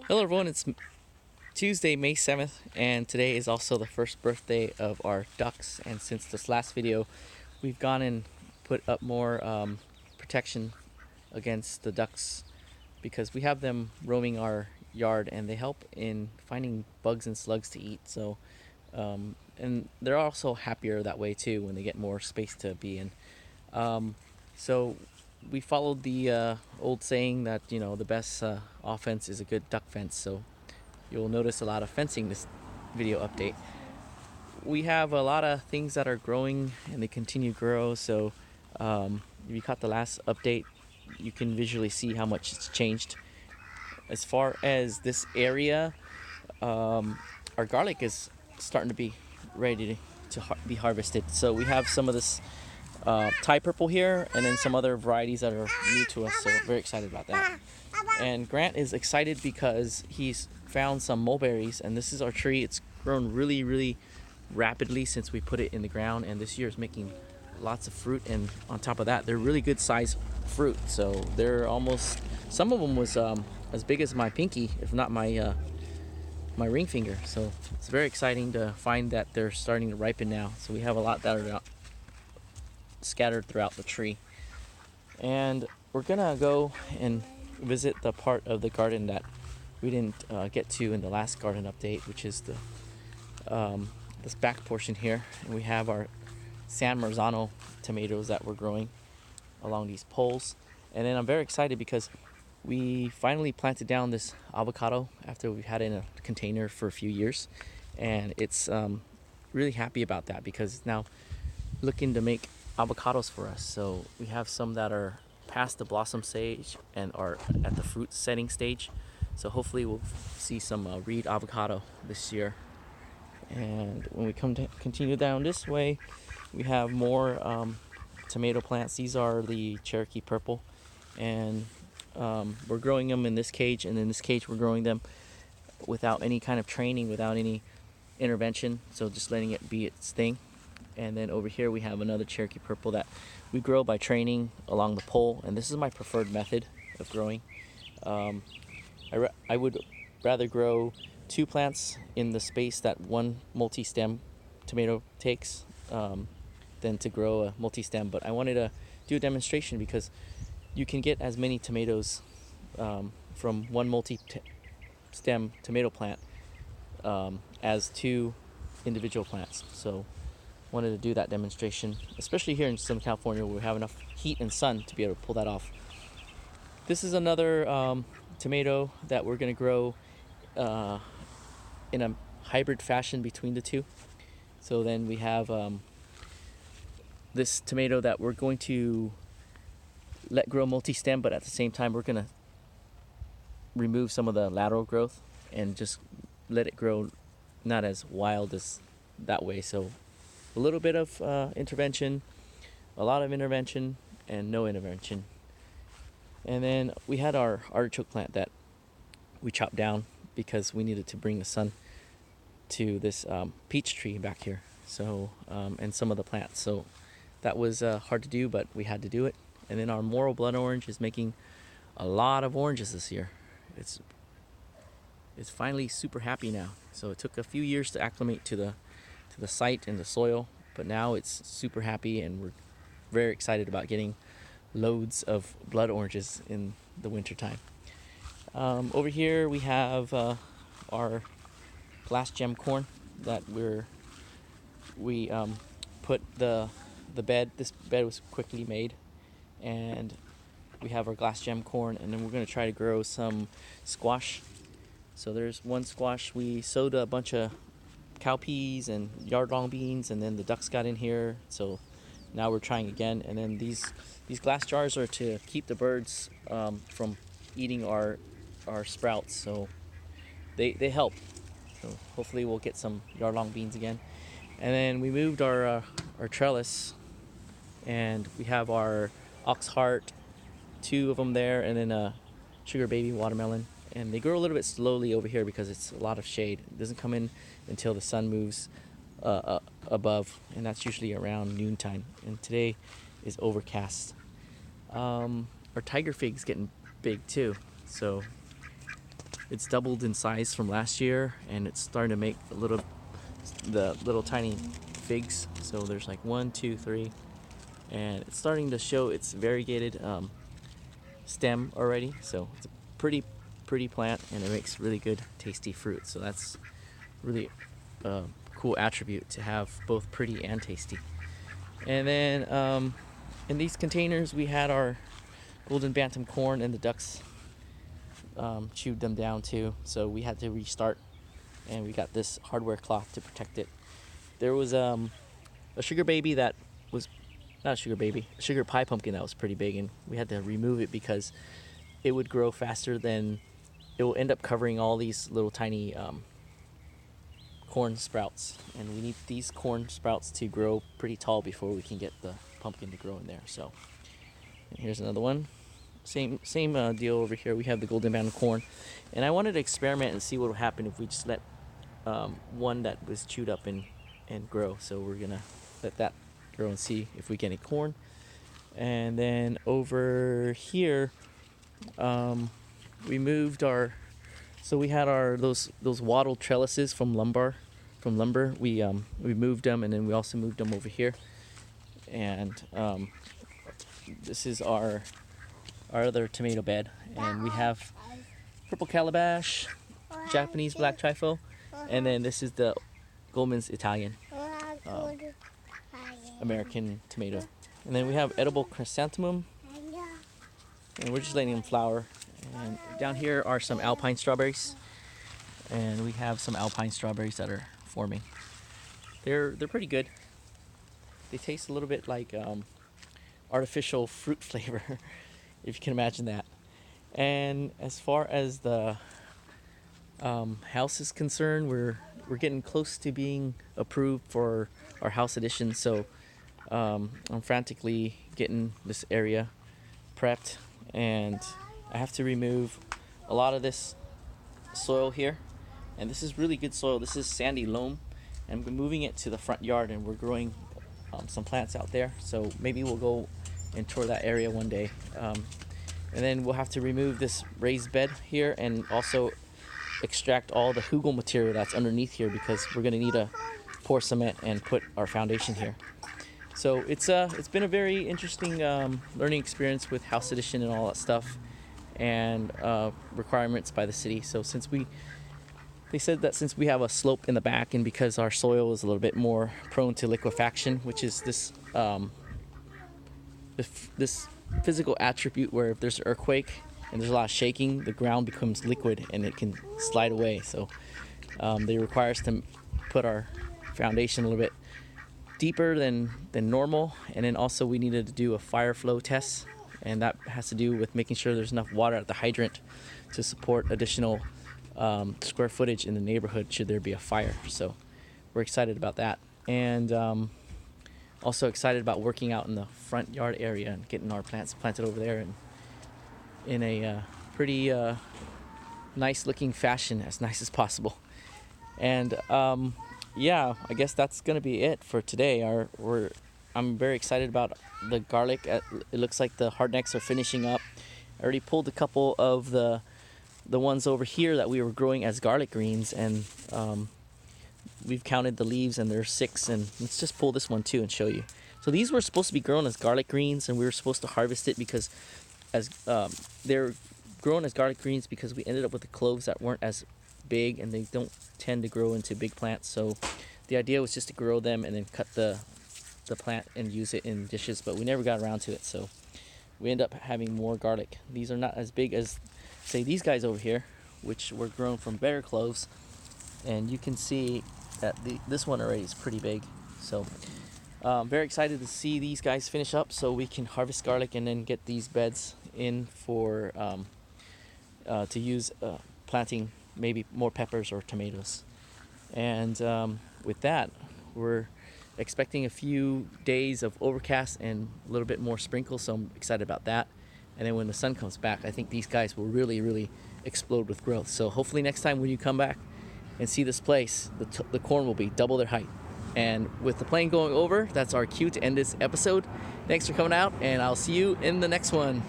Hello everyone, it's Tuesday, May 7th, and today is also the first birthday of our ducks. And since this last video, we've gone and put up more protection against the ducks because we have them roaming our yard and they help in finding bugs and slugs to eat. So, and they're also happier that way too when they get more space to be in. So we followed the old saying that the best offense is a good duck fence. So you'll notice a lot of fencing this video update. We have a lot of things that are growing and they continue to grow. So if you caught the last update, you can visually see how much it's changed. As far as this area, our garlic is starting to be ready to be harvested. So we have some of this Thai purple here, and then some other varieties that are new to us, so very excited about that. And Grant is excited because he's found some mulberries, and this is our tree. It's grown really rapidly since we put it in the ground, and this year is making lots of fruit. And on top of that, they're really good size fruit, so they're almost, some of them was as big as my pinky, if not my my ring finger. So it's very exciting to find that they're starting to ripen now. So we have a lot that are scattered throughout the tree, and we're gonna go and visit the part of the garden that we didn't get to in the last garden update, which is the this back portion here. And we have our San Marzano tomatoes that we're growing along these poles. And then I'm very excited because we finally planted down this avocado after we've had it in a container for a few years, and it's really happy about that because it's now looking to make avocados for us. So we have some that are past the blossom stage and are at the fruit setting stage. So hopefully we'll see some reed avocado this year. And when we continue down this way, we have more tomato plants. These are the Cherokee Purple, and we're growing them in this cage, and in this cage we're growing them without any kind of training, without any intervention, so just letting it be its thing. And then over here we have another Cherokee Purple that we grow by training along the pole, and this is my preferred method of growing. I would rather grow 2 plants in the space that one multi-stem tomato takes than to grow a multi-stem, but I wanted to do a demonstration because you can get as many tomatoes from one multi-stem tomato plant as 2 individual plants. So wanted to do that demonstration, especially here in Southern California where we have enough heat and sun to be able to pull that off. This is another tomato that we're going to grow in a hybrid fashion between the two. So then we have this tomato that we're going to let grow multi-stem, but at the same time we're going to remove some of the lateral growth and just let it grow not as wild as that way. So a little bit of intervention, a lot of intervention, and no intervention. And then we had our artichoke plant that we chopped down because we needed to bring the sun to this peach tree back here. So and some of the plants. So that was hard to do, but we had to do it. And then our Morrow blood orange is making a lot of oranges this year. It's finally super happy now. So it took a few years to acclimate to the site and the soil, but now it's super happy, and we're very excited about getting loads of blood oranges in the winter time. Over here we have our glass gem corn that we put the bed. This bed was quickly made, and we have our glass gem corn, and then we're going to try to grow some squash. So there's one squash. We sowed a bunch of cowpeas and yard-long beans, and then the ducks got in here, so now we're trying again. And then these glass jars are to keep the birds from eating our sprouts, so they help. So hopefully we'll get some yard-long beans again. And then we moved our trellis, and we have our ox heart, 2 of them there, and then a sugar baby watermelon. And they grow a little bit slowly over here because it's a lot of shade. It doesn't come in until the sun moves above, and that's usually around noontime. And today is overcast. Our tiger fig's getting big too, so It's doubled in size from last year, and it's starting to make the little tiny figs. So there's like 1, 2, 3, and it's starting to show its variegated stem already. So it's a pretty plant, and it makes really good tasty fruit. So that's really cool attribute to have, both pretty and tasty. And then in these containers we had our golden bantam corn, and the ducks chewed them down too, so we had to restart, and we got this hardware cloth to protect it. There was a sugar baby that was not a sugar baby, a sugar pie pumpkin that was pretty big, and we had to remove it because it would grow faster than it will end up covering all these little tiny corn sprouts, and we need these corn sprouts to grow pretty tall before we can get the pumpkin to grow in there. So here's another one. Same deal over here. We have the golden bantam corn, and I wanted to experiment and see what would happen if we just let one that was chewed up and grow. So we're gonna let that grow and see if we get any corn. And then over here, we moved our. So we had those wattled trellises from lumber. We moved them, and then we also moved them over here. And this is our other tomato bed, and we have purple calabash, Japanese black trifle, and then this is the Goldman's Italian American tomato. And then we have edible chrysanthemum, and we're just letting them flower. And down here are some alpine strawberries, and we have some alpine strawberries that are forming. They're pretty good. They taste a little bit like artificial fruit flavor, if you can imagine that. And as far as the house is concerned, we're getting close to being approved for our house addition. So I'm frantically getting this area prepped, and I have to remove a lot of this soil here, and this is really good soil. This is sandy loam, and we're moving it to the front yard, and we're growing some plants out there. So maybe we'll go and tour that area one day. And then we'll have to remove this raised bed here, and also extract all the hugel material that's underneath here, because we're going to need to pour cement and put our foundation here. So it's been a very interesting learning experience with house addition and all that stuff, and requirements by the city. So they said that since we have a slope in the back, and because our soil is a little bit more prone to liquefaction, which is this this physical attribute where if there's an earthquake and there's a lot of shaking, the ground becomes liquid and it can slide away. So they require us to put our foundation a little bit deeper than normal. And then also we needed to do a fire flow test, and that has to do with making sure there's enough water at the hydrant to support additional square footage in the neighborhood should there be a fire. So we're excited about that, and also excited about working out in the front yard area and getting our plants planted over there, and in a pretty nice looking fashion, as nice as possible. And yeah, I guess that's gonna be it for today. I'm very excited about the garlic. It looks like the hardnecks are finishing up. I already pulled a couple of the ones over here that we were growing as garlic greens, and we've counted the leaves, and there's 6. And let's just pull this one too and show you. So these were supposed to be grown as garlic greens, and we were supposed to harvest it because they're grown as garlic greens because we ended up with the cloves that weren't as big, and they don't tend to grow into big plants. So the idea was just to grow them and then cut the plant and use it in dishes, but we never got around to it. So we end up having more garlic. These are not as big as, say, these guys over here, which were grown from better cloves, and you can see that this one already is pretty big. So very excited to see these guys finish up so we can harvest garlic and then get these beds in for to use planting maybe more peppers or tomatoes. And with that, we're expecting a few days of overcast and a little bit more sprinkles, so I'm excited about that. And then when the sun comes back, I think these guys will really explode with growth. So hopefully next time when you come back and see this place, the corn will be double their height. And with the plane going over, that's our cue to end this episode. Thanks for coming out, and I'll see you in the next one.